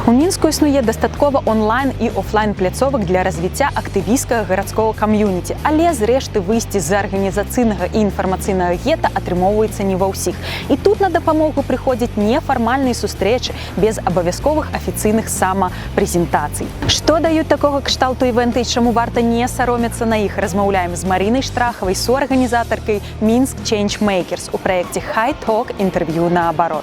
У Мінску існуе дастаткова онлайн і офлайн пляцовак для развіцця актывісцкага гарадскога кам'юніці, але зрэшты выйсці з арганізацыйнага і інфармацыйнага гета атрымоўваецца не ва ўсіх. І тут на дапамогу прыходзяць нефармальныя сустрэчы без абавязковых афіцыйных самапрэзентацый. Што даюць такога кшталту івэнты і чаму варта не саромецца на іх, размаўляем з Марынай Штрахавай, суарганізатаркай Minsk Changemakers у праекце High Talk інтэрв'ю наабарот.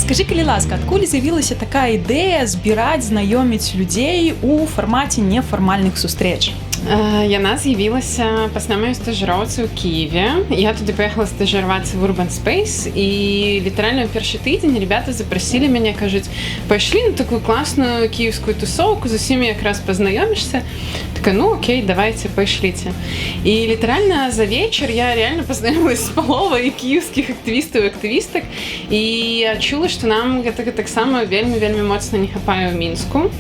Скажи, калі ласка, адкуль з'явілася такая ідэя збіраць, знаёміць людзей у фармаце нефармальных сустрэч? Яна з'явілася пасля маёй стажыроўцы ў Киеве. Я туды паехала стажыравацца в Urban Space, і літаральна ў першы тыдзень ребята запрасілі мяне, кажуць, пайшлі на такую класную кіевскую тусоўку, з усімі якраз пазнаёмішся. Такая, ну окей, давайте, пайшліце. І літаральна за вечар я реально пазнаёмілася з паловай кіевскіх актывістаў і актывістак, і адчула, што нам гэтага таксама вельмі моцна не хапае ў Мінску.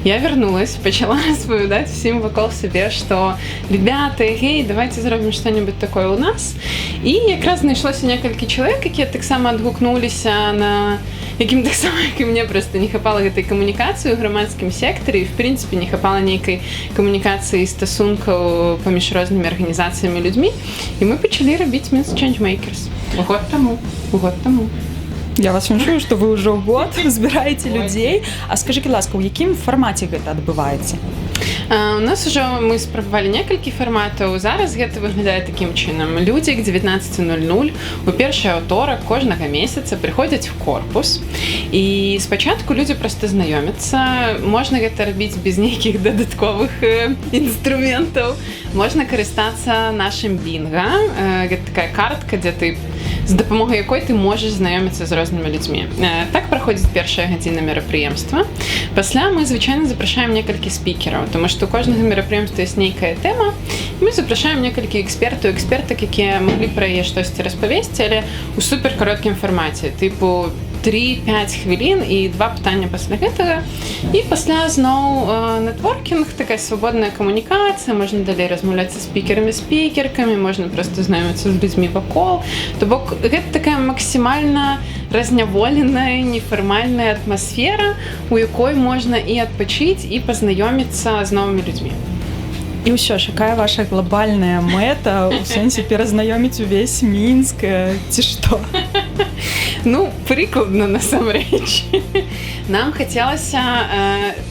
Я вярнулась, пачала распавядаць усім вакол сябе, что ребята, гей, давайте зробім что-нибудь такое у нас. І якраз знайшлося некалькі чалавек, якія таксама адгукнуліся на якім таксама, як і мне, просто не хапала гэтай камунікацыі ў грамадскім сектары, і в прынцыпе не хапала нейкай камунікацыі і стасункаў паміж рознымі арганізацыямі і людзьмі. І мы пачалі рабіць Minsk Changemakers. Год таму. Я вас віншую, што вы ўжо год збіраеце людзей. А скажы, ласка, у якім фармаце гэта адбываецца? У нас уже мы спрабавалі некалькі фарматаў. Зараз гэта выглядае такім чынам. Людзі к 19:00 у першы аўторак кожнага месяца прыходзяць в корпус. І спачатку людзі проста знаёмяцца. Можна гэта рабіць без нейкіх дадатковых інструментаў. Можна карыстацца нашым бінга. Гэта такая картка, дзе ты з дапамогай якой ты можаш знаёміцца з рознымі людзьмі. Так праходзіць першая гадзіна мерапрыемства. Пасля мы звычайна запрашаем некалькі спікераў, тому што у кожнага мерапрыемства ёсць нейкая тэма. Мы запрашаем некалькі экспертаў, экспертак, якія маглі пра яе штосьці распавесці, але ў суперкароткім фармаце, тыпу 3-5 хвілін і 2 пытання пасля гэтага. І пасля зноў нетворкінг, такая свабодная камунікацыя, можна далей размаўляць са спікерамі, спікеркамі, можна проста знаёміцца з людзьмі вакол. То бок гэта такая максімальна разняволеная, нефармальная атмасфера, у якой можна і адпачыць, і пазнаёміцца з новымі людзьмі. І ўсё ж, якая ваша глобальная мэта, у сэнсе перазнаёміць увесь Мінск, ці што? Ну, прыкладна, насамрэч. Нам хацелася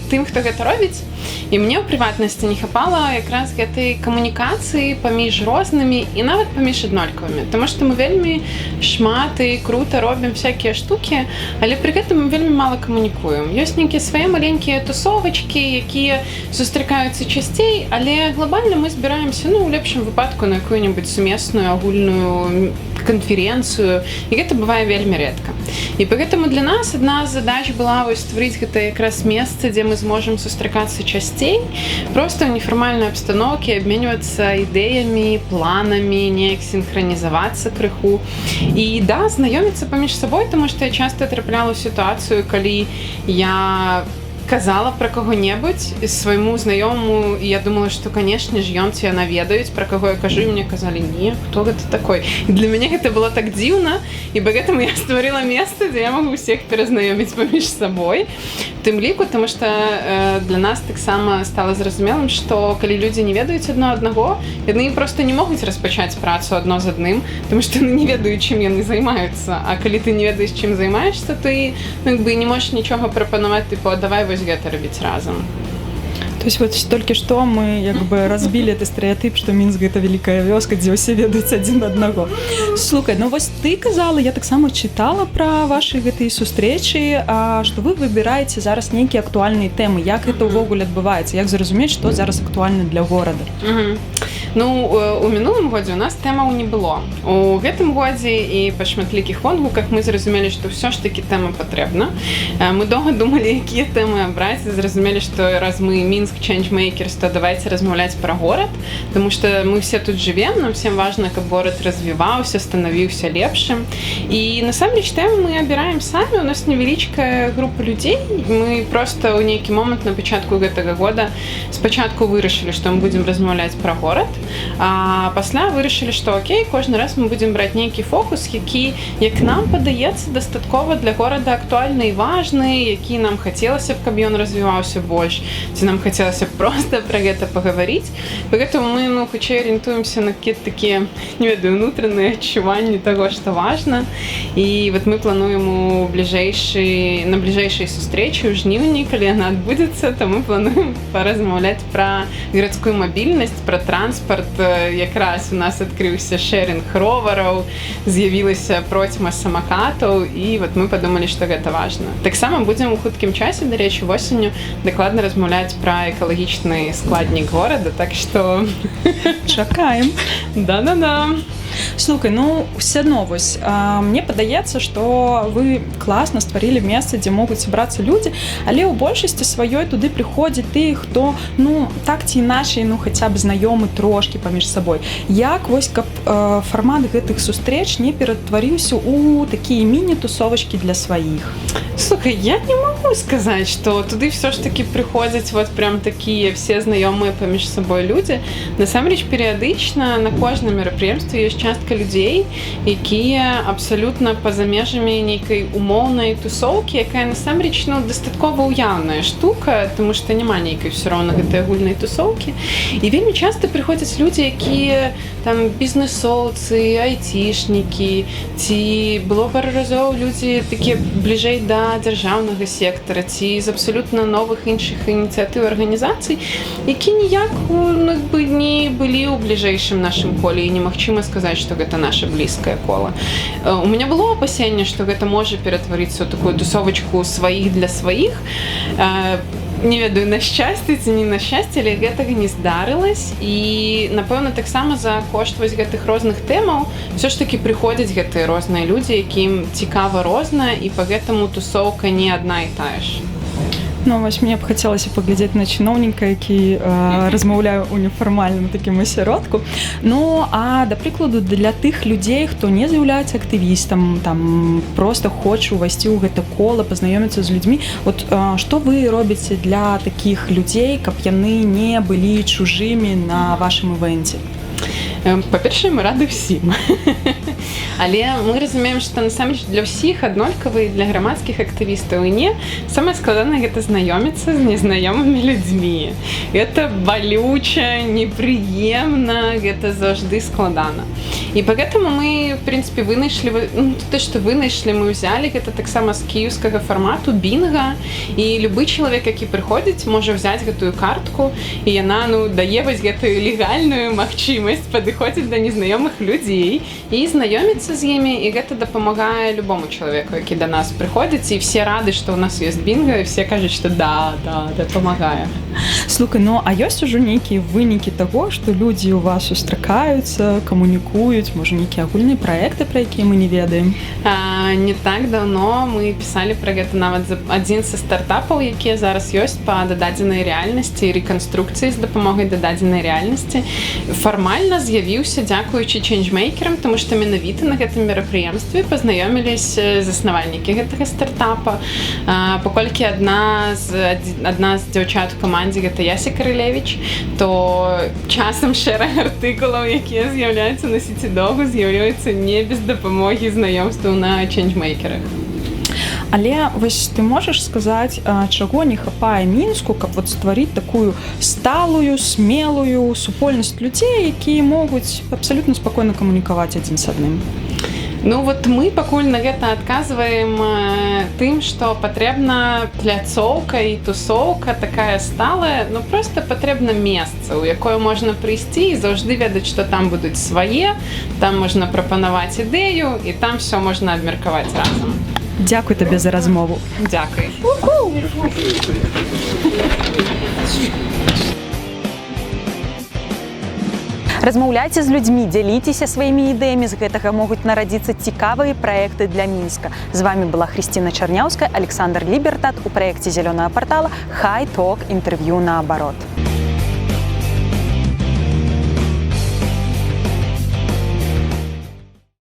тым, хто гэта робіць, і мне ў прыватнасці не хапала якраз гэтай камунікацыі паміж рознымі і нават паміж аднолькавымі. Таму што мы вельмі шмат і крута робім всякія штукі, але пры гэтым мы вельмі мала камунікуем. Ёсць нейкія свае маленькія тусовачкі, якія сустракаюцца часцей, але глобальна мы збіраемся, ну, у лепшым выпадку на якую-небудзь сумесную агульную канферэнцыю, і гэта бывае вельмі рэдка. І поэтому для нас адна з задач была вось стварыць гэта якраз месца, дзе мы зможам сустракацца часцей, проста ў нефармальнай абстаноўкі, абменьвацца ідэямі, планамі, неяк сінхранізавацца крыху. І да, знаёміцца паміж сабой, таму што я часта трапляла ў сітуацыю, калі я казала пра каго-небудзь свайму знаёмаму, і я думала, што, канешне ж, ён ці яна ведаюць, пра каго я кажу, і мне казалі, не, хто гэта такой? І для мяне гэта было так дзіўна, і паэтому я стварыла месца, дзе я магу ўсіх перазнаёміць паміж сабой. Тым ліку, таму што для нас таксама стала зразумелым, што калі людзі не ведаюць адно аднаго, яны проста не могуць распачаць працу адно з адным, таму што яны не ведаюць, чым яны займаюцца. А калі ты не ведаеш, чым займаешься, ты не можаш нічога прапанаваць, тыпу, давай вось гэта рабіць разам. То есть вот толькі што мы як бы разбілі гэты стэрэатып, што Мінск гэта вялікая вёска, дзе ўсе ведаюць адзін аднаго. Слухай, ну вось ты казала, я таксама чытала пра вашы гэтыя сустрэчы, што вы выбіраеце зараз нейкія актуальныя тэмы. Як гэта ўвогуле адбываецца? Як зразумець, што зараз актуальна для горада? Ну, у мінулым годзе у нас тэмаў не было. У гэтым годзе і па шматлікіх вонгуках мы зразумелі, што ўсё ж такі тэма патрэбна. Мы доўга думалі, якія тэмы абраць, і зразумелі, што раз мы Мінск Минск Changemakers, то давайте размаўляць про город, потому что мы все тут живем, нам всем важно, каб город развивался, становился лепшим. И насамрэч тэму мы абіраем самі, у нас невялічкая група людзей, мы просто ў нейкі момант на пачатку гэтага года спачатку вырашылі, што мы будзем размаўляць про город, а пасля вырашылі, што окей, кожны раз мы будзем браць нейкі фокус, які, як нам падаецца, дастаткова для горада актуальны і важны, які нам хацелася б, каб ён развіваўся больш, ці нам хацелася б просто про гэта пагаварыць. Поэтому мы, хутчэй арыентуемся на какие-то такие, не ведаю, внутренние адчуванні того, что важно. И вот мы плануем на ближайшей сустрэчы ў жніўні, калі яна адбудзецца, то мы плануем поразмаўляць про гарадскую мобільнасць, про транспорт. Якраз у нас адкрыўся шэринг ровараў, з'явілася процьма самакатаў, і вот мы подумали, что гэта важно. Таксама будзем у хуткім часе, дарэчы, восенню дакладна размаўляць про экалагічны складнік горада, так что чакаем. Да-да-да. Слухай, ну все адно вось мне падаецца, што вы класна стварылі месца, дзе могуць сабрацца людзі, але ў большасці сваёй туды прыходзяць тыя, хто так ці іначай хаця б знаёмы трошкі паміж сабой. Як вось каб фармат гэтых сустрэч не ператварыўся ў такія міні-тусовачкі для сваіх? Слухай, я не могу сказать, что туды все ж таки приходят вот прям такие все знакомые поміж собой люди. Насамрэч, перыядычна на кожным мерапрыемстве ёсць частка людзей, якія абсалютна па-за межамі нейкай умоўнай тусоўкі, якая насамрэч дастаткова ўяўная штука, тому што няма нейкай все роўна гэтай агульнай тусоўкі. І вельмі часта прыходзяць людзі, якія там бізнесоўцы, айцішнікі, ці было пару разоў людзі такія бліжэй да дзяржаўнага сектара, ці з абсалютна новых іншых ініцыятыў арганізацый, які ніяк не былі ў бліжэйшым нашым коле, і немагчыма сказаць, што гэта наша блізкае кола. У мяне было апасенне, што гэта можа ператварыцца ў такую тусовачку сваіх для сваіх. Не ведаю, на шчасце ці не на шчасце, але гэтага не здарылася. І, напэўна, таксама за кошт вось гэтых розных тэмаў все ж таки прыходзяць гэтыя розныя людзі, якім цікава рознае, і па гэтаму тусоўка не адна і тая ж. Ну, вось мне б хацелася паглядзець на чыноўніка, які размаўляе ў нефармальным такім асяродку. Ну, а, да прыкладу, для тых людзей, хто не з'яўляецца актывістам, там, проста хоча ўвайсці ў гэта кола, пазнаёміцца з людзьмі, вот што вы робіце для такіх людзей, каб яны не былі чужымі на вашым івэнце? Па-першае, мы рады ўсім. Але мы разумеем, што насамрэч для ўсіх аднолькава, і для грамадскіх актывістаў і не. Самае складанае гэта знаёміцца з незнаёмымі людзьмі. Гэта балюча, непрыемна, гэта заўжды складана. І пагэтаму мы, в прынцыпе, вынайшлі, што вынайшлі, мы ўзялі гэта таксама з кіеўскага фармату бінга, і любы чалавек, які прыходзіць, можа ўзяць гэтую картку, і яна дае вось гэтую легальную магчымасць падыходзіць да незнаёмых людзей і знаёміцца з імі, і гэта дапамагае любому чалавеку, які да нас прыходзіць, і все рады, што ў нас ёсць бінга, і все кажуць, што да, дапамагае. Слухай, ну а ёсць ужо нейкія вынікі таго, што людзі ў вас сустракаюцца, камунікуюць, можа, нейкія агульныя праекты, пра якія мы не ведаем? Не так даўно мы пісалі пра гэта нават адзін са стартапаў, якія зараз ёсць па дададзенай рэальнасці, рэканструкцыі з дапамогай дададзенай рэальнасці. Фармальна з'явіўся дзякуючы чэнджмейкерам, тому што менавіта на гэтым мерапрыемстве пазнаёміліся заснавальнікі гэтага стартапа. Паколькі адна з дзяўчат у камандзе гэта Яся Карылевіч, то часам шэраг артыкулаў, якія з'яўляюцца на сеці-догу, з'яўляюцца не без дапамогі знаёмстваў на чэнджмейкерах. Але вось ты можаш сказаць, чаго не хапае Мінску, каб вот стварыць такую сталую, смелую супольнасць людзей, якія могуць абсалютна спакойна камунікаваць адзін з адным? Ну вот мы пакуль на гэта адказваем тым, што патрэбна пляцоўка і тусоўка такая сталая, ну проста патрэбна месца, у якое можна прыйсці і заўжды ведаць, што там будуць свае, там можна прапанаваць ідэю, і там все можна абмеркаваць разам. Дзякуй табе за размову. Дзякуй. Размаўляйце з людзьмі, дзяліцеся сваімі ідэямі, з гэтага могуць нарадзіцца цікавыя праекты для Мінска. З вами была Хрысціна Чарняўская, Александр Лібертат у праекце зялёнага партала «Хай Ток. Інтэрв'ю наабарот».